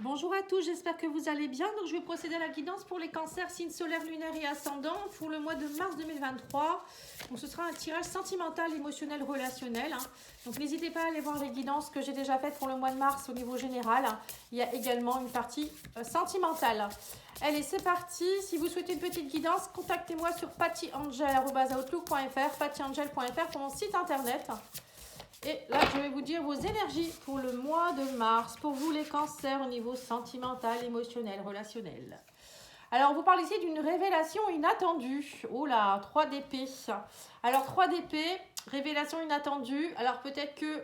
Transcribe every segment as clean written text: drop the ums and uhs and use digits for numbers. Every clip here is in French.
Bonjour à tous, j'espère que vous allez bien. Donc, je vais procéder à la guidance pour les cancers, signes solaires, lunaires et ascendants pour le mois de mars 2023. Donc, ce sera un tirage sentimental, émotionnel, relationnel. Donc, n'hésitez pas à aller voir les guidances que j'ai déjà faites pour le mois de mars au niveau général. Il y a également une partie sentimentale. Allez, c'est parti. Si vous souhaitez une petite guidance, contactez-moi sur pattyangel@outlook.fr, pattyangel.fr pour mon site internet. Et là, je vais vous dire vos énergies pour le mois de mars, pour vous les cancers au niveau sentimental, émotionnel, relationnel. Alors, on vous parle ici d'une révélation inattendue. Oh là, 3 d'épée. Alors, 3 d'épée, révélation inattendue. Alors, peut-être que,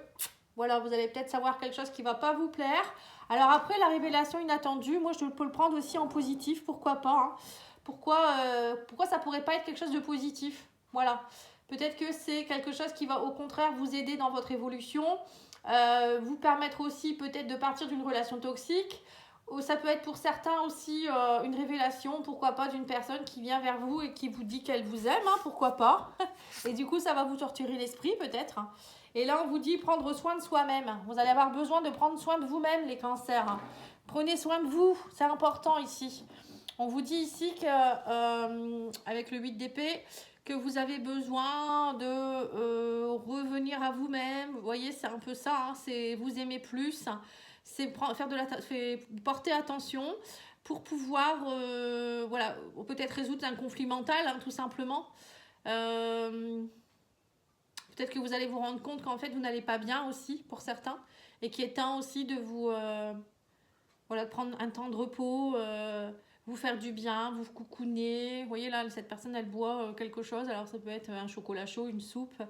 voilà, vous allez peut-être savoir quelque chose qui ne va pas vous plaire. Alors, après la révélation inattendue, moi, je peux le prendre aussi en positif, pourquoi pas. Pourquoi ça pourrait pas être quelque chose de positif? Voilà. Peut-être que c'est quelque chose qui va au contraire vous aider dans votre évolution, vous permettre aussi peut-être de partir d'une relation toxique. Ou ça peut être pour certains aussi une révélation, pourquoi pas, d'une personne qui vient vers vous et qui vous dit qu'elle vous aime, pourquoi pas. Et du coup, ça va vous torturer l'esprit peut-être. Et là, on vous dit prendre soin de soi-même. Vous allez avoir besoin de prendre soin de vous-même, les cancers. Prenez soin de vous, c'est important ici. On vous dit ici qu'avec le 8 d'épée, que vous avez besoin de revenir à vous-même. Vous voyez, c'est un peu ça, c'est vous aimer plus, c'est porter attention pour pouvoir voilà, peut-être résoudre un conflit mental, tout simplement. Peut-être que vous allez vous rendre compte qu'en fait, vous n'allez pas bien aussi, pour certains, et qu'il est temps aussi de vous voilà, de prendre un temps de repos, vous faire du bien, vous coucouner. Vous voyez là, cette personne, elle boit quelque chose. Alors ça peut être un chocolat chaud, une soupe.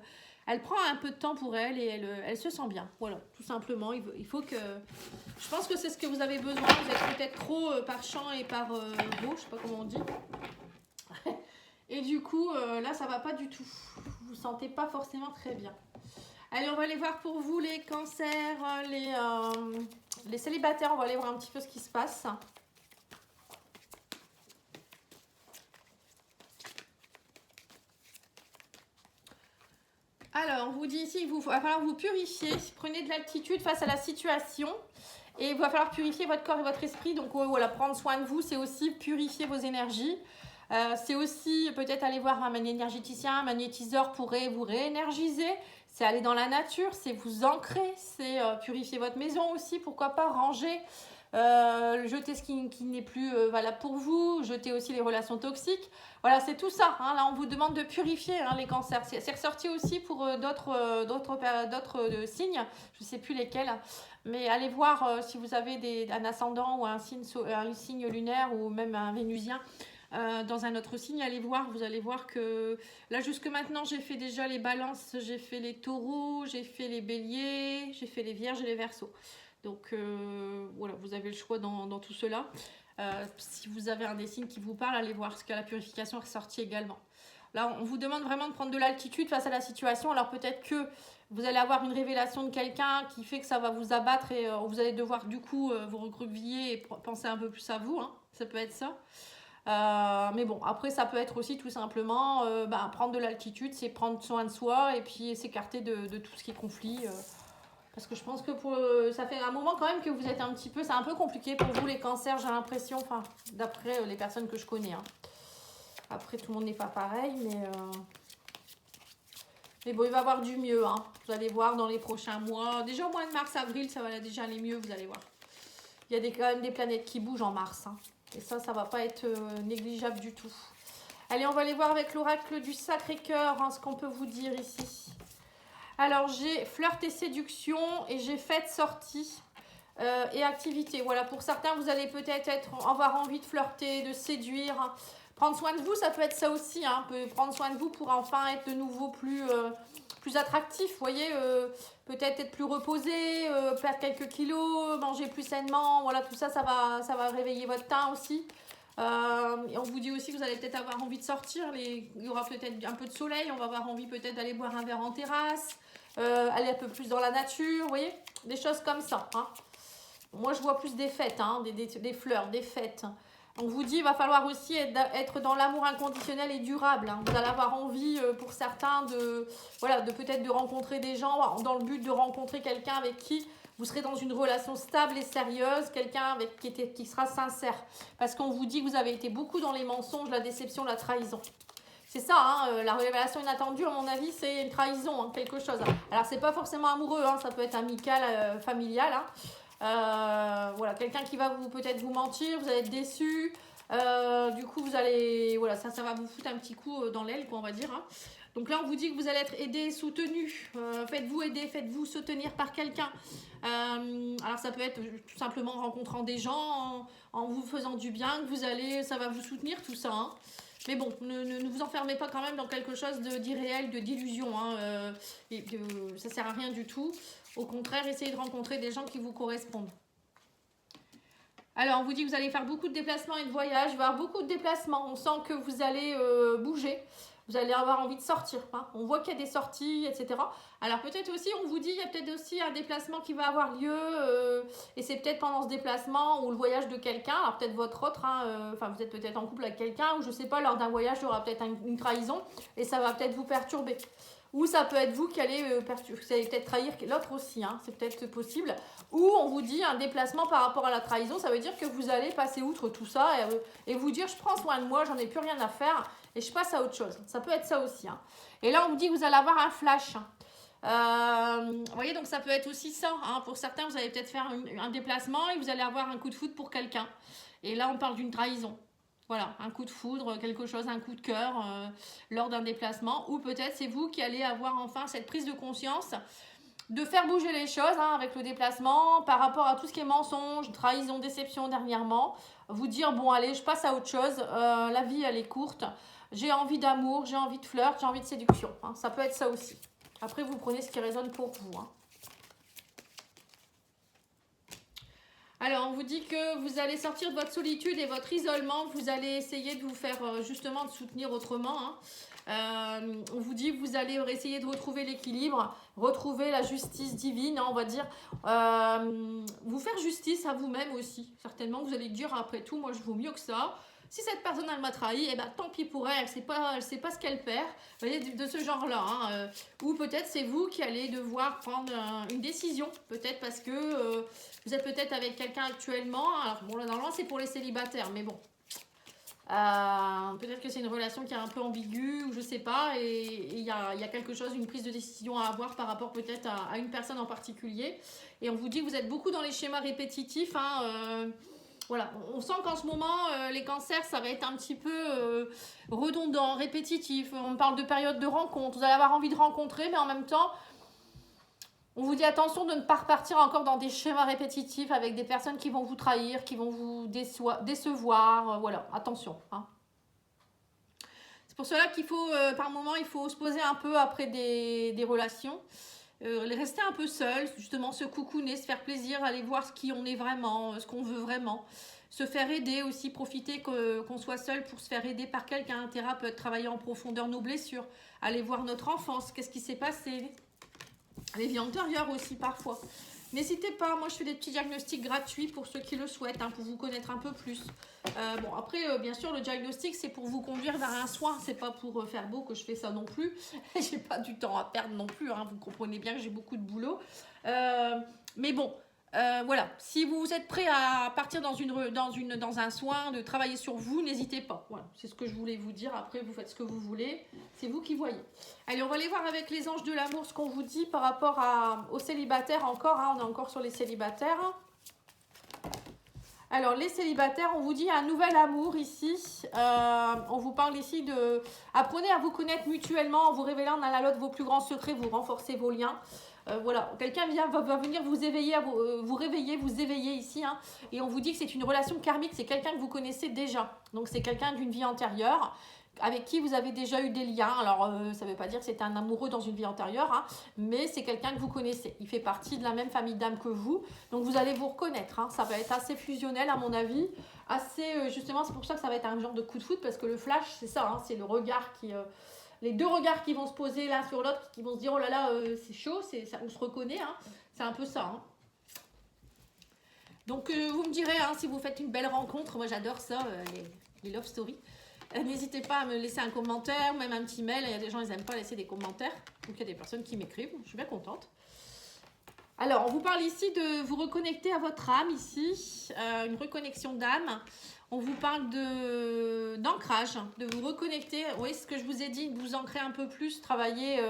Elle prend un peu de temps pour elle et elle se sent bien. Voilà, tout simplement. Il faut que... Je pense que c'est ce que vous avez besoin. Vous êtes peut-être trop par champ et par beau, je sais pas comment on dit. Et du coup, là, ça va pas du tout. Vous vous sentez pas forcément très bien. Allez, on va aller voir pour vous les cancers, les célibataires. On va aller voir un petit peu ce qui se passe. Alors, on vous dit ici, il va falloir vous purifier. Prenez de l'altitude face à la situation. Et il va falloir purifier votre corps et votre esprit. Donc, voilà, prendre soin de vous, c'est aussi purifier vos énergies. C'est aussi peut-être aller voir un énergéticien, un magnétiseur pourrait vous réénergiser. C'est aller dans la nature, c'est vous ancrer, c'est purifier votre maison aussi, pourquoi pas ranger, jeter ce qui n'est plus valable pour vous, jeter aussi les relations toxiques. Voilà, c'est tout ça. Là, on vous demande de purifier les cancers. C'est ressorti aussi pour d'autres signes, je ne sais plus lesquels. Mais allez voir si vous avez un ascendant ou un signe lunaire ou même un vénusien. Dans un autre signe, vous allez voir que là jusque maintenant j'ai fait déjà les balances, j'ai fait les taureaux, j'ai fait les béliers, j'ai fait les vierges et les verseaux. Donc voilà, vous avez le choix dans tout cela. Si vous avez un des signes qui vous parle, allez voir ce que la purification est ressortie également. Là, on vous demande vraiment de prendre de l'altitude face à la situation. Alors peut-être que vous allez avoir une révélation de quelqu'un qui fait que ça va vous abattre et vous allez devoir du coup vous recroqueviller et penser un peu plus à vous. Ça peut être ça. Mais bon, après ça peut être aussi tout simplement prendre de l'altitude, c'est prendre soin de soi et puis s'écarter de tout ce qui est conflit. Parce que je pense que ça fait un moment quand même que vous êtes c'est un peu compliqué pour vous les cancers, j'ai l'impression, enfin d'après les personnes que je connais. Après tout le monde n'est pas pareil, mais bon, il va y avoir du mieux. Vous allez voir dans les prochains mois. Déjà au mois de mars, avril, ça va déjà aller mieux, vous allez voir. Il y a quand même des planètes qui bougent en mars. Et ça va pas être négligeable du tout. Allez, on va aller voir avec l'oracle du Sacré-Cœur ce qu'on peut vous dire ici. Alors, j'ai flirt et séduction et j'ai fête, sortie et activité. Voilà, pour certains, vous allez peut-être avoir envie de flirter, de séduire. Prendre soin de vous, ça peut être ça aussi. Prendre soin de vous pour enfin être de nouveau plus attractif. Vous voyez, peut-être être plus reposé, perdre quelques kilos, manger plus sainement. Voilà, tout ça, ça va réveiller votre teint aussi. Et on vous dit aussi que vous allez peut-être avoir envie de sortir. Il y aura peut-être un peu de soleil. On va avoir envie peut-être d'aller boire un verre en terrasse. Aller un peu plus dans la nature. Vous voyez, des choses comme ça. Moi, je vois plus des fêtes, des fleurs, des fêtes. On vous dit, il va falloir aussi être dans l'amour inconditionnel et durable. Vous allez avoir envie, pour certains, de peut-être de rencontrer des gens dans le but de rencontrer quelqu'un avec qui vous serez dans une relation stable et sérieuse, quelqu'un avec qui sera sincère. Parce qu'on vous dit que vous avez été beaucoup dans les mensonges, la déception, la trahison. C'est ça, hein, la révélation inattendue, à mon avis, c'est une trahison, hein, quelque chose. Alors, c'est pas forcément amoureux, hein, ça peut être amical, familial. Hein. Voilà, quelqu'un qui va peut-être vous mentir, vous allez être déçu. Du coup, vous allez, voilà, ça va vous foutre un petit coup dans l'aile, quoi, on va dire. Hein. Donc là, on vous dit que vous allez être aidé, soutenu. Faites-vous aider, faites-vous soutenir par quelqu'un. Alors, ça peut être tout simplement en rencontrant des gens, en vous faisant du bien, que ça va vous soutenir, tout ça. Hein. Mais bon, ne vous enfermez pas quand même dans quelque chose d'irréel, d'illusion. Hein, ça sert à rien du tout. Au contraire, essayez de rencontrer des gens qui vous correspondent. Alors, on vous dit que vous allez faire beaucoup de déplacements et de voyages. Il va y avoir beaucoup de déplacements. On sent que vous allez bouger. Vous allez avoir envie de sortir. Hein. On voit qu'il y a des sorties, etc. Alors, peut-être aussi, on vous dit, il y a peut-être aussi un déplacement qui va avoir lieu. Et c'est peut-être pendant ce déplacement ou le voyage de quelqu'un. Alors, peut-être votre autre. Hein, vous êtes peut-être en couple avec quelqu'un. Ou je ne sais pas, lors d'un voyage, il y aura peut-être une trahison. Et ça va peut-être vous perturber. Ou ça peut être vous qui allez peut-être trahir l'autre aussi, hein, c'est peut-être possible. Ou on vous dit un déplacement par rapport à la trahison, ça veut dire que vous allez passer outre tout ça et vous dire je prends soin de moi, j'en ai plus rien à faire et je passe à autre chose. Ça peut être ça aussi. Hein. Et là on vous dit que vous allez avoir un flash. Vous voyez, donc ça peut être aussi ça. Hein. Pour certains, vous allez peut-être faire un déplacement et vous allez avoir un coup de foudre pour quelqu'un. Et là on parle d'une trahison. Voilà, un coup de foudre, quelque chose, un coup de cœur lors d'un déplacement. Ou peut-être c'est vous qui allez avoir enfin cette prise de conscience de faire bouger les choses hein, avec le déplacement par rapport à tout ce qui est mensonge, trahison, déception dernièrement. Vous dire, bon allez, je passe à autre chose. La vie, elle est courte. J'ai envie d'amour, j'ai envie de flirt, j'ai envie de séduction. Hein. Ça peut être ça aussi. Après, vous prenez ce qui résonne pour vous. Hein. Alors, on vous dit que vous allez sortir de votre solitude et votre isolement. Vous allez essayer de vous faire justement de soutenir autrement. Hein. On vous dit que vous allez essayer de retrouver l'équilibre, retrouver la justice divine, hein, on va dire. Vous faire justice à vous-même aussi. Certainement, vous allez dire après tout, moi je vaux mieux que ça. Si cette personne elle m'a trahi, eh ben, tant pis pour elle, elle sait pas ce qu'elle perd. Vous voyez, de ce genre-là. Hein, ou peut-être c'est vous qui allez devoir prendre une décision. Peut-être parce que vous êtes peut-être avec quelqu'un actuellement. Alors bon, là, normalement c'est pour les célibataires, mais bon. Peut-être que c'est une relation qui est un peu ambiguë ou je sais pas. Et il y a quelque chose, une prise de décision à avoir par rapport peut-être à une personne en particulier. Et on vous dit que vous êtes beaucoup dans les schémas répétitifs. Hein, voilà, on sent qu'en ce moment, les cancers, ça va être un petit peu redondant, répétitif. On parle de période de rencontre. Vous allez avoir envie de rencontrer, mais en même temps, on vous dit attention de ne pas repartir encore dans des schémas répétitifs avec des personnes qui vont vous trahir, qui vont vous décevoir. Voilà, attention. Hein. C'est pour cela qu'il faut, par moment, il faut se poser un peu après des relations. Rester un peu seul, justement se coucouner, se faire plaisir, aller voir qui on est vraiment, ce qu'on veut vraiment, se faire aider aussi, profiter qu'on soit seul pour se faire aider par quelqu'un, un thérapeute, travailler en profondeur nos blessures, aller voir notre enfance, qu'est-ce qui s'est passé, les vies antérieures aussi parfois. N'hésitez pas, moi je fais des petits diagnostics gratuits pour ceux qui le souhaitent, hein, pour vous connaître un peu plus. Bon après, bien sûr, le diagnostic c'est pour vous conduire vers un soin, c'est pas pour faire beau que je fais ça non plus. J'ai pas du temps à perdre non plus, hein, vous comprenez bien que j'ai beaucoup de boulot. Mais bon, voilà, si vous êtes prêt à partir dans un soin, de travailler sur vous, n'hésitez pas. Voilà, c'est ce que je voulais vous dire. Après, vous faites ce que vous voulez, c'est vous qui voyez. Allez, on va aller voir avec les anges de l'amour ce qu'on vous dit par rapport aux célibataires encore. Hein, on est encore sur les célibataires. Alors, les célibataires, on vous dit un nouvel amour ici. On vous parle ici de... Apprenez à vous connaître mutuellement en vous révélant l'un à l'autre vos plus grands secrets, vous renforcez vos liens. Voilà, quelqu'un va venir vous éveiller, vous réveiller, vous éveiller ici. Hein, et on vous dit que c'est une relation karmique, c'est quelqu'un que vous connaissez déjà. Donc, c'est quelqu'un d'une vie antérieure, avec qui vous avez déjà eu des liens. Alors, ça ne veut pas dire que c'était un amoureux dans une vie antérieure, hein, mais c'est quelqu'un que vous connaissez. Il fait partie de la même famille d'âmes que vous, donc vous allez vous reconnaître. Hein. Ça va être assez fusionnel, à mon avis. Assez, justement, c'est pour ça que ça va être un genre de coup de foudre, parce que le flash, c'est ça, hein, c'est le regard qui... les deux regards qui vont se poser l'un sur l'autre, qui vont se dire, oh là là, c'est chaud, ça, on se reconnaît. Hein. C'est un peu ça. Hein. Donc, vous me direz, hein, si vous faites une belle rencontre, moi j'adore ça, les love stories. N'hésitez pas à me laisser un commentaire ou même un petit mail. Il y a des gens, ils n'aiment pas laisser des commentaires. Donc, il y a des personnes qui m'écrivent. Je suis bien contente. Alors, on vous parle ici de vous reconnecter à votre âme ici, une reconnexion d'âme. On vous parle d'ancrage, de vous reconnecter. Oui, ce que je vous ai dit, de vous ancrer un peu plus, travailler,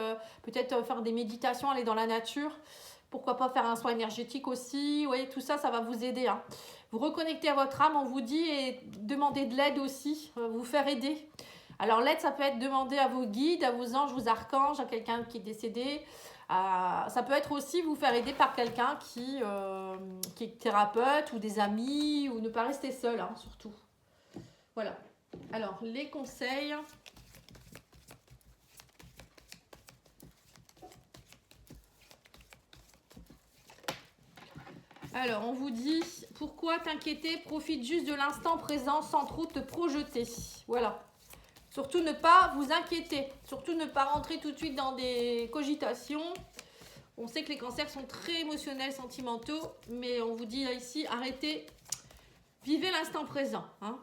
peut-être faire des méditations, aller dans la nature. Pourquoi pas faire un soin énergétique aussi. Oui, tout ça, ça va vous aider. Hein. Vous reconnecter à votre âme, on vous dit, et demander de l'aide aussi, vous faire aider. Alors l'aide, ça peut être demander à vos guides, à vos anges, vos archanges, à quelqu'un qui est décédé. Ça peut être aussi vous faire aider par quelqu'un qui est thérapeute ou des amis, ou ne pas rester seul, hein, surtout. Voilà. Alors, les conseils. Alors, on vous dit, pourquoi t'inquiéter? Profite juste de l'instant présent sans trop te projeter. Voilà. Surtout ne pas vous inquiéter. Surtout ne pas rentrer tout de suite dans des cogitations. On sait que les cancers sont très émotionnels, sentimentaux. Mais on vous dit là, ici, arrêtez. Vivez l'instant présent. Hein.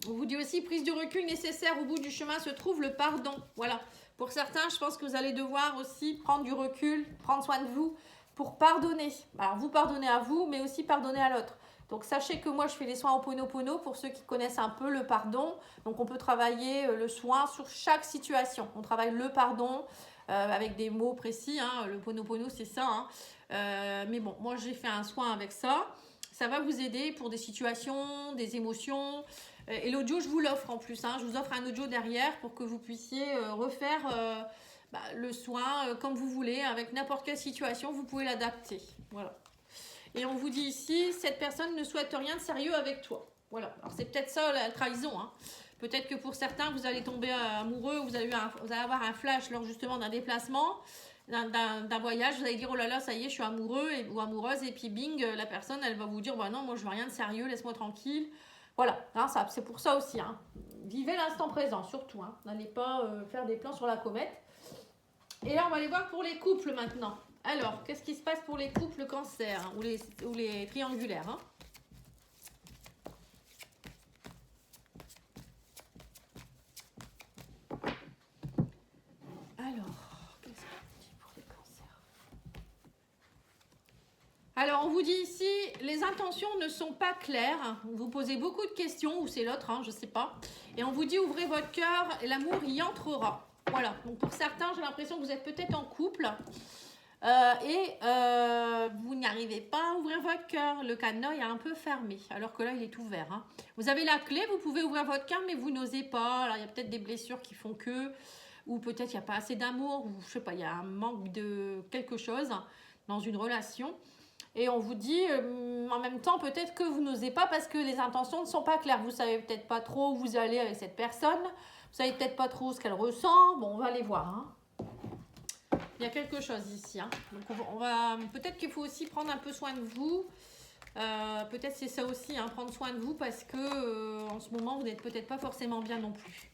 On vous dit aussi, prise de recul nécessaire. Au bout du chemin se trouve le pardon. Voilà. Pour certains, je pense que vous allez devoir aussi prendre du recul, prendre soin de vous pour pardonner. Alors, vous pardonnez à vous, mais aussi pardonner à l'autre. Donc, sachez que moi, je fais les soins Ho'oponopono pour ceux qui connaissent un peu le pardon. Donc, on peut travailler le soin sur chaque situation. On travaille le pardon avec des mots précis. Hein. Le Ho'oponopono, c'est ça. Hein. Mais bon, moi, j'ai fait un soin avec ça. Ça va vous aider pour des situations, des émotions. Et l'audio, je vous l'offre en plus. Hein. Je vous offre un audio derrière pour que vous puissiez refaire le soin comme vous voulez. Avec n'importe quelle situation, vous pouvez l'adapter. Voilà. Et on vous dit ici, cette personne ne souhaite rien de sérieux avec toi. Voilà. Alors c'est peut-être ça la trahison. Hein. Peut-être que pour certains, vous allez tomber amoureux, vous allez avoir un flash lors justement d'un déplacement, d'un voyage. Vous allez dire, oh là là, ça y est, je suis amoureux ou amoureuse. Et puis bing, la personne, elle va vous dire, bah non, moi je veux rien de sérieux, laisse-moi tranquille. Voilà, hein, c'est pour ça aussi. Hein. Vivez l'instant présent, surtout. Hein. N'allez pas faire des plans sur la comète. Et là, on va aller voir pour les couples maintenant. Alors, qu'est-ce qui se passe pour les couples cancer hein, ou les triangulaires hein. Alors, qu'est-ce qu'on dit pour les cancers? Alors, on vous dit ici, les intentions ne sont pas claires. Vous posez beaucoup de questions, ou c'est l'autre, hein, je ne sais pas. Et on vous dit, ouvrez votre cœur et l'amour y entrera. Voilà, donc pour certains, j'ai l'impression que vous êtes peut-être en couple. Vous n'arrivez pas à ouvrir votre cœur. Le cadenas est un peu fermé, alors que là, il est ouvert. Hein. Vous avez la clé, vous pouvez ouvrir votre cœur, mais vous n'osez pas. Alors, il y a peut-être des blessures qui font que, ou peut-être il n'y a pas assez d'amour, ou je sais pas, il y a un manque de quelque chose dans une relation. Et on vous dit, en même temps, peut-être que vous n'osez pas parce que les intentions ne sont pas claires. Vous savez peut-être pas trop où vous allez avec cette personne. Vous savez peut-être pas trop ce qu'elle ressent. Bon, on va aller voir. Hein. Il y a quelque chose ici. Hein. Donc on va peut-être qu'il faut aussi prendre un peu soin de vous. Peut-être c'est ça aussi, hein, prendre soin de vous parce que en ce moment vous n'êtes peut-être pas forcément bien non plus.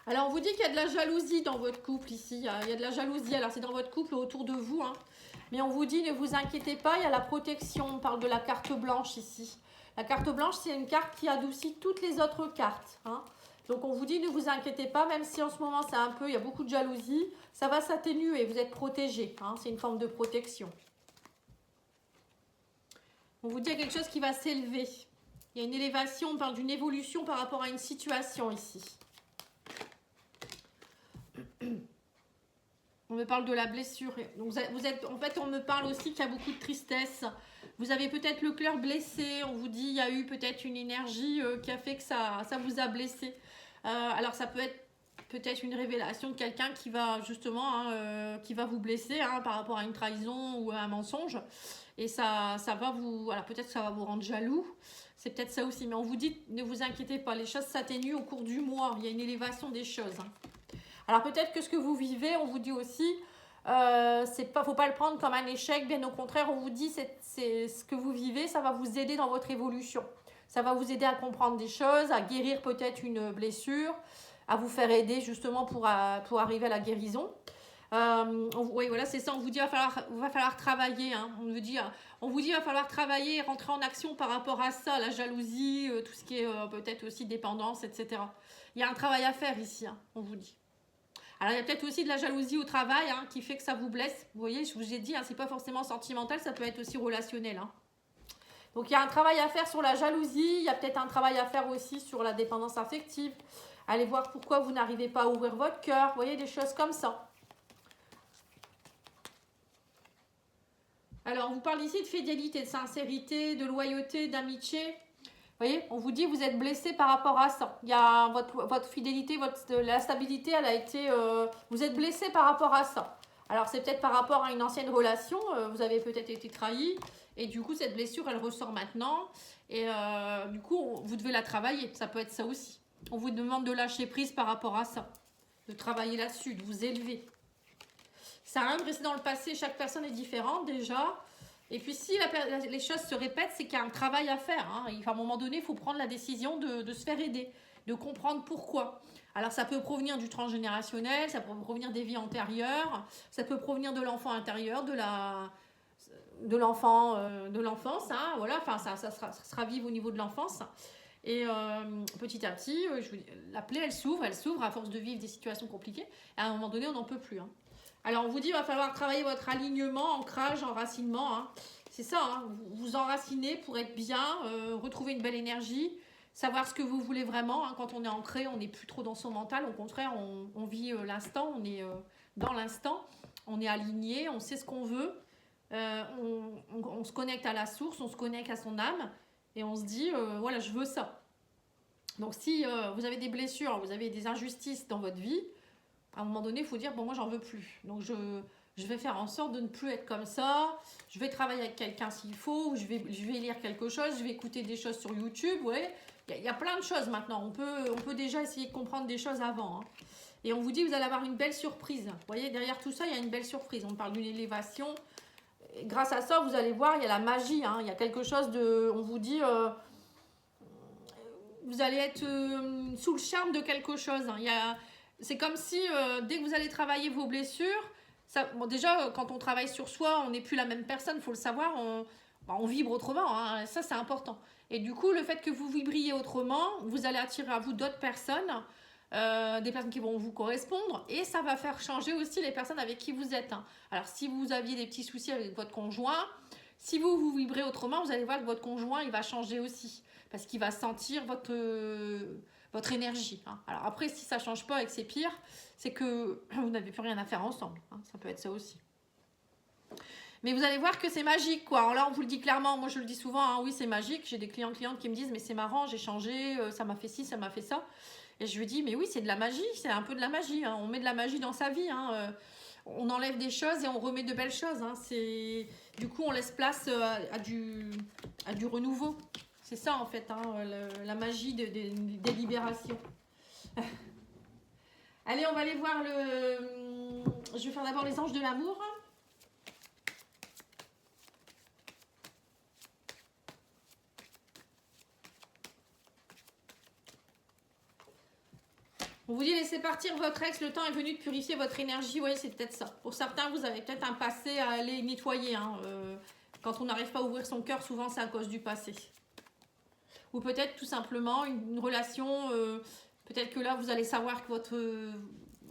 Alors on vous dit qu'il y a de la jalousie dans votre couple ici. Il y a de la jalousie. Alors c'est dans votre couple autour de vous. Hein. Mais on vous dit ne vous inquiétez pas, il y a la protection. On parle de la carte blanche ici. La carte blanche c'est une carte qui adoucit toutes les autres cartes. Hein. Donc on vous dit ne vous inquiétez pas, même si en ce moment c'est un peu, il y a beaucoup de jalousie, ça va s'atténuer, vous êtes protégé, hein, c'est une forme de protection. On vous dit qu'il y a quelque chose qui va s'élever. Il y a une élévation, on parle d'une évolution par rapport à une situation ici. On me parle de la blessure. Donc vous êtes, en fait, on me parle aussi qu'il y a beaucoup de tristesse. Vous avez peut-être le cœur blessé. On vous dit il y a eu peut-être une énergie qui a fait que ça vous a blessé. Alors ça peut être peut-être une révélation de quelqu'un qui va justement qui va vous blesser hein, par rapport à une trahison ou à un mensonge. Et ça va vous... Alors peut-être que ça va vous rendre jaloux. C'est peut-être ça aussi. Mais on vous dit ne vous inquiétez pas. Les choses s'atténuent au cours du mois. Il y a une élévation des choses. Hein. Alors peut-être que ce que vous vivez, on vous dit aussi, faut pas le prendre comme un échec, bien au contraire, on vous dit c'est ce que vous vivez, ça va vous aider dans votre évolution. Ça va vous aider à comprendre des choses, à guérir peut-être une blessure, à vous faire aider justement pour arriver à la guérison. Oui, voilà, c'est ça, on vous dit va falloir travailler, hein. On vous dit va falloir travailler, rentrer en action par rapport à ça, la jalousie, tout ce qui est peut-être aussi dépendance, etc. Il y a un travail à faire ici, hein, on vous dit. Alors, il y a peut-être aussi de la jalousie au travail hein, qui fait que ça vous blesse. Vous voyez, je vous ai dit, hein, c'est pas forcément sentimental, ça peut être aussi relationnel. Hein. Donc, il y a un travail à faire sur la jalousie. Il y a peut-être un travail à faire aussi sur la dépendance affective. Allez voir pourquoi vous n'arrivez pas à ouvrir votre cœur. Vous voyez, des choses comme ça. Alors, on vous parle ici de fidélité, de sincérité, de loyauté, d'amitié. Vous voyez, on vous dit vous êtes blessé par rapport à ça. Il y a votre fidélité, la stabilité, elle a été... vous êtes blessé par rapport à ça. Alors, c'est peut-être par rapport à une ancienne relation. Vous avez peut-être été trahi. Et du coup, cette blessure, elle ressort maintenant. Et du coup, vous devez la travailler. Ça peut être ça aussi. On vous demande de lâcher prise par rapport à ça. De travailler là-dessus, de vous élever. Ça a rien de rester dans le passé, chaque personne est différente déjà. Et puis si les choses se répètent, c'est qu'il y a un travail à faire. Hein. À un moment donné, il faut prendre la décision de se faire aider, de comprendre pourquoi. Alors ça peut provenir du transgénérationnel, ça peut provenir des vies antérieures, ça peut provenir de l'enfant intérieur, de l'enfance. Hein. Voilà, enfin, ça sera vive au niveau de l'enfance. Et petit à petit, la plaie, elle s'ouvre à force de vivre des situations compliquées. Et à un moment donné, on n'en peut plus. Hein. Alors, on vous dit qu'il va falloir travailler votre alignement, ancrage, enracinement. Hein. C'est ça, hein. Vous enracinez pour être bien, retrouver une belle énergie, savoir ce que vous voulez vraiment. Hein. Quand on est ancré, on n'est plus trop dans son mental. Au contraire, on vit l'instant, on est dans l'instant. On est aligné, on sait ce qu'on veut. On se connecte à la source, on se connecte à son âme. Et on se dit, voilà, je veux ça. Donc, si vous avez des blessures, vous avez des injustices dans votre vie, à un moment donné, il faut dire, bon, moi, j'en veux plus. Donc, je vais faire en sorte de ne plus être comme ça. Je vais travailler avec quelqu'un s'il faut. Ou je vais lire quelque chose. Je vais écouter des choses sur YouTube. Ouais. Il y a plein de choses maintenant. On peut déjà essayer de comprendre des choses avant. Hein. Et on vous dit, vous allez avoir une belle surprise. Vous voyez, derrière tout ça, il y a une belle surprise. On parle d'une élévation. Et grâce à ça, vous allez voir, il y a la magie. Hein. Il y a quelque chose de... On vous dit... vous allez être sous le charme de quelque chose. Hein. C'est comme si, dès que vous allez travailler vos blessures, bon, déjà, quand on travaille sur soi, on n'est plus la même personne, il faut le savoir, on vibre autrement, hein, ça c'est important. Et du coup, le fait que vous vibriez autrement, vous allez attirer à vous d'autres personnes, des personnes qui vont vous correspondre, et ça va faire changer aussi les personnes avec qui vous êtes. Hein. Alors, si vous aviez des petits soucis avec votre conjoint, si vous vibrez autrement, vous allez voir que votre conjoint, il va changer aussi, parce qu'il va sentir votre énergie. Hein. Alors après, si ça ne change pas et que c'est pire, c'est que vous n'avez plus rien à faire ensemble. Hein. Ça peut être ça aussi. Mais vous allez voir que c'est magique, quoi. Alors là, on vous le dit clairement. Moi, je le dis souvent, hein, oui, c'est magique. J'ai des clientes qui me disent, mais c'est marrant, j'ai changé, ça m'a fait ci, ça m'a fait ça. Et je lui dis, mais oui, c'est de la magie, c'est un peu de la magie. Hein. On met de la magie dans sa vie. Hein. On enlève des choses et on remet de belles choses. Hein. Du coup, on laisse place à du renouveau. C'est ça en fait, hein, la magie des libérations. Allez, on va aller voir je vais faire d'abord les anges de l'amour. On vous dit laissez partir votre ex, le temps est venu de purifier votre énergie. Oui, c'est peut-être ça. Pour certains, vous avez peut-être un passé à aller nettoyer. Hein. Quand on n'arrive pas à ouvrir son cœur, souvent c'est à cause du passé. Ou peut-être tout simplement une relation, peut-être que là vous allez savoir que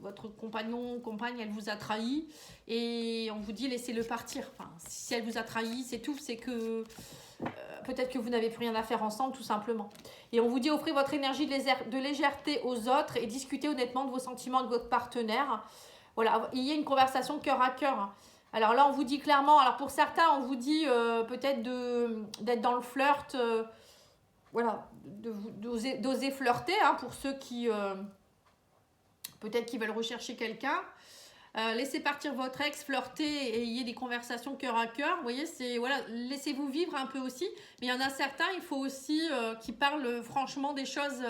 votre compagnon ou compagne, elle vous a trahi et on vous dit laissez-le partir. Enfin, si elle vous a trahi, c'est tout, c'est que peut-être que vous n'avez plus rien à faire ensemble tout simplement. Et on vous dit offrez votre énergie de légèreté aux autres et discutez honnêtement de vos sentiments avec votre partenaire. Voilà, il y a une conversation cœur à cœur. Alors là on vous dit clairement, alors pour certains on vous dit peut-être d'être dans le flirt, voilà, d'oser flirter, hein, pour ceux qui peut-être qui veulent rechercher quelqu'un. Laissez partir votre ex, flirter et ayez des conversations cœur à cœur. Vous voyez, voilà, laissez-vous vivre un peu aussi. Mais il y en a certains, il faut aussi qui parlent franchement des choses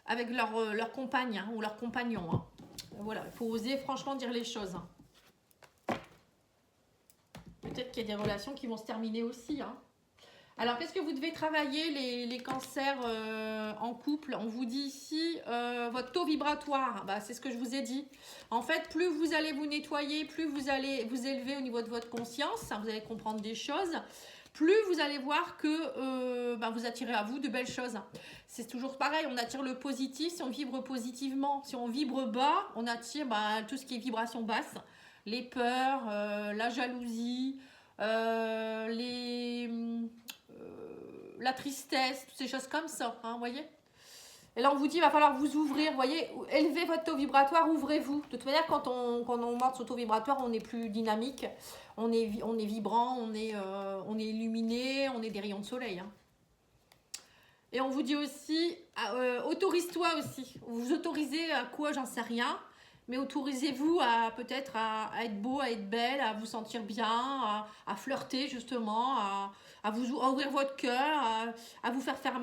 avec leur compagne, hein, ou leur compagnon. Hein. Voilà, il faut oser franchement dire les choses. Hein. Peut-être qu'il y a des relations qui vont se terminer aussi. Hein. Alors, qu'est-ce que vous devez travailler, les cancers en couple? On vous dit ici, votre taux vibratoire, bah, c'est ce que je vous ai dit. En fait, plus vous allez vous nettoyer, plus vous allez vous élever au niveau de votre conscience, hein, vous allez comprendre des choses. plus vous allez voir que vous attirez à vous de belles choses. C'est toujours pareil, on attire le positif si on vibre positivement. Si on vibre bas, on attire tout ce qui est vibration basse. Les peurs, la jalousie, la tristesse, toutes ces choses comme ça, hein, vous voyez. Et là, on vous dit, il va falloir vous ouvrir, vous voyez, élevez votre taux vibratoire, ouvrez-vous. De toute manière, quand on monte son taux vibratoire, on est plus dynamique, on est vibrant, on est illuminé, on est des rayons de soleil. Hein. Et on vous dit aussi, autorise-toi aussi. Vous autorisez à quoi, j'en sais rien, mais autorisez-vous à peut-être à être beau, à être belle, à vous sentir bien, à flirter justement, à ouvrir votre cœur, à vous faire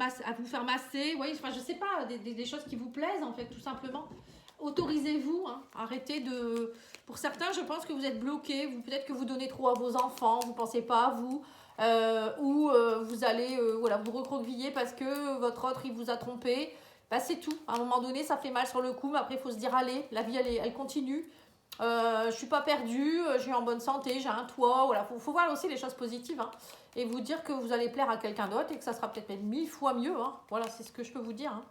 masser, oui, enfin, je sais pas, des choses qui vous plaisent en fait, tout simplement. Autorisez-vous, hein, arrêtez de... Pour certains, je pense que vous êtes bloqués, peut-être que vous donnez trop à vos enfants, vous ne pensez pas à vous, ou vous allez vous recroqueviller parce que votre autre, il vous a trompé. C'est tout. À un moment donné, ça fait mal sur le coup, mais après, il faut se dire, allez, la vie, elle continue. Je ne suis pas perdue, je suis en bonne santé, j'ai un toit. Voilà, faut voir aussi les choses positives. Hein, et vous dire que vous allez plaire à quelqu'un d'autre et que ça sera peut-être même 1000 fois mieux. Hein. Voilà, c'est ce que je peux vous dire. Hein.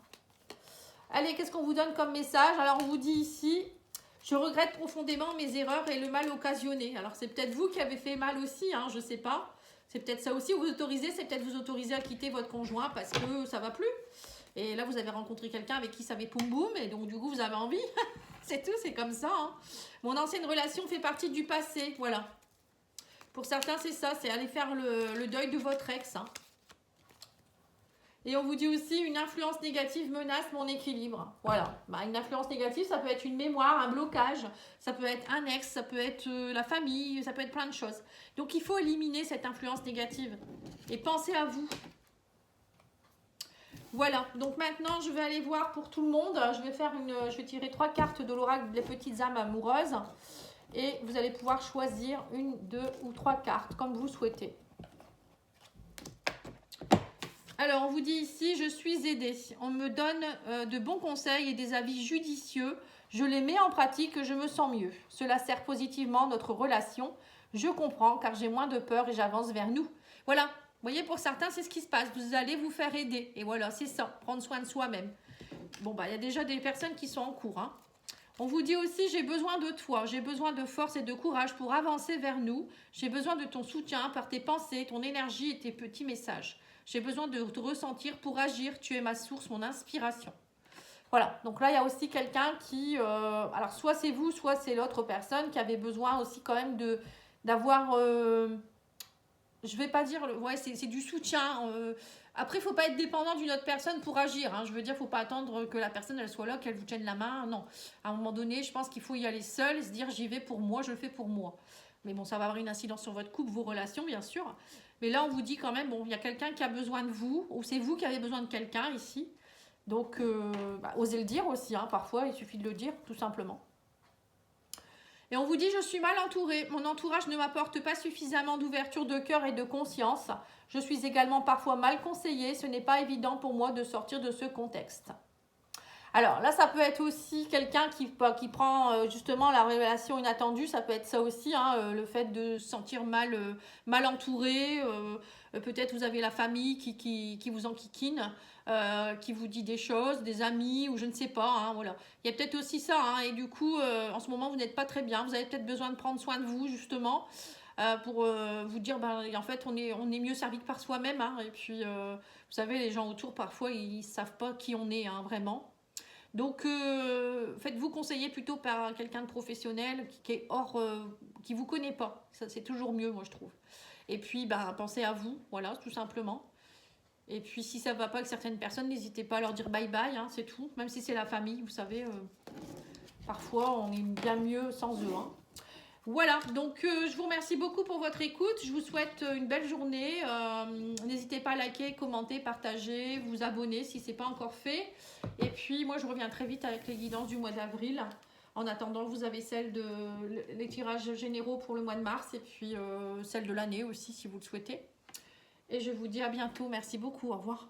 Allez, qu'est-ce qu'on vous donne comme message? Alors, on vous dit ici, je regrette profondément mes erreurs et le mal occasionné. Alors, c'est peut-être vous qui avez fait mal aussi, hein, je ne sais pas. C'est peut-être ça aussi, c'est peut-être vous autoriser à quitter votre conjoint parce que ça ne va plus. Et là, vous avez rencontré quelqu'un avec qui ça avait poum boum, et donc du coup, vous avez envie. C'est tout, c'est comme ça. Hein. Mon ancienne relation fait partie du passé, voilà. Pour certains, c'est ça, c'est aller faire le deuil de votre ex. Hein. Et on vous dit aussi, une influence négative menace mon équilibre. Voilà, une influence négative, ça peut être une mémoire, un blocage, ça peut être un ex, ça peut être la famille, ça peut être plein de choses. Donc, il faut éliminer cette influence négative et penser à vous. Voilà, donc maintenant je vais aller voir pour tout le monde. Je vais tirer 3 cartes de l'oracle des petites âmes amoureuses. Et vous allez pouvoir choisir 1, 2 ou 3 cartes, comme vous souhaitez. Alors, on vous dit ici, je suis aidée. On me donne de bons conseils et des avis judicieux. Je les mets en pratique et je me sens mieux. Cela sert positivement notre relation. Je comprends car j'ai moins de peur et j'avance vers nous. Voilà. Vous voyez, pour certains, c'est ce qui se passe. Vous allez vous faire aider. Et voilà, c'est ça. Prendre soin de soi-même. Bon, il y a déjà des personnes qui sont en cours. Hein. On vous dit aussi, j'ai besoin de toi. J'ai besoin de force et de courage pour avancer vers nous. J'ai besoin de ton soutien par tes pensées, ton énergie et tes petits messages. J'ai besoin de te ressentir pour agir. Tu es ma source, mon inspiration. Voilà. Donc là, il y a aussi quelqu'un qui... alors, soit c'est vous, soit c'est l'autre personne qui avait besoin aussi quand même d'avoir... je vais pas dire, ouais, c'est du soutien. Après, il ne faut pas être dépendant d'une autre personne pour agir. Hein. Je veux dire, il ne faut pas attendre que la personne elle soit là, qu'elle vous tienne la main. Non. À un moment donné, je pense qu'il faut y aller seul et se dire, j'y vais pour moi, je le fais pour moi. Mais bon, ça va avoir une incidence sur votre couple, vos relations, bien sûr. Mais là, on vous dit quand même, bon, il y a quelqu'un qui a besoin de vous, ou c'est vous qui avez besoin de quelqu'un ici. Donc, osez le dire aussi. Hein. Parfois, il suffit de le dire, tout simplement. Et on vous dit, je suis mal entourée. Mon entourage ne m'apporte pas suffisamment d'ouverture de cœur et de conscience. Je suis également parfois mal conseillée. Ce n'est pas évident pour moi de sortir de ce contexte. Alors là, ça peut être aussi quelqu'un qui prend justement la révélation inattendue. Ça peut être ça aussi, hein, le fait de se sentir mal entouré. Peut-être vous avez la famille qui vous enquiquine. Qui vous dit des choses, des amis ou je ne sais pas, hein, voilà. Il y a peut-être aussi ça, hein, et du coup, en ce moment, vous n'êtes pas très bien, vous avez peut-être besoin de prendre soin de vous, justement, pour vous dire, en fait, on est mieux servi que par soi-même, hein, et puis, vous savez, les gens autour, parfois, ils ne savent pas qui on est, hein, vraiment. Donc, faites-vous conseiller plutôt par quelqu'un de professionnel qui est qui vous connaît pas, ça, c'est toujours mieux, moi, je trouve. Et puis, pensez à vous, voilà, tout simplement. Et puis, si ça ne va pas avec certaines personnes, n'hésitez pas à leur dire bye-bye, hein, c'est tout. Même si c'est la famille, vous savez, parfois, on est bien mieux sans eux. Hein. Voilà, donc je vous remercie beaucoup pour votre écoute. Je vous souhaite une belle journée. N'hésitez pas à liker, commenter, partager, vous abonner si ce n'est pas encore fait. Et puis, moi, je reviens très vite avec les guidances du mois d'avril. En attendant, vous avez les tirages généraux pour le mois de mars et puis celle de l'année aussi, si vous le souhaitez. Et je vous dis à bientôt. Merci beaucoup. Au revoir.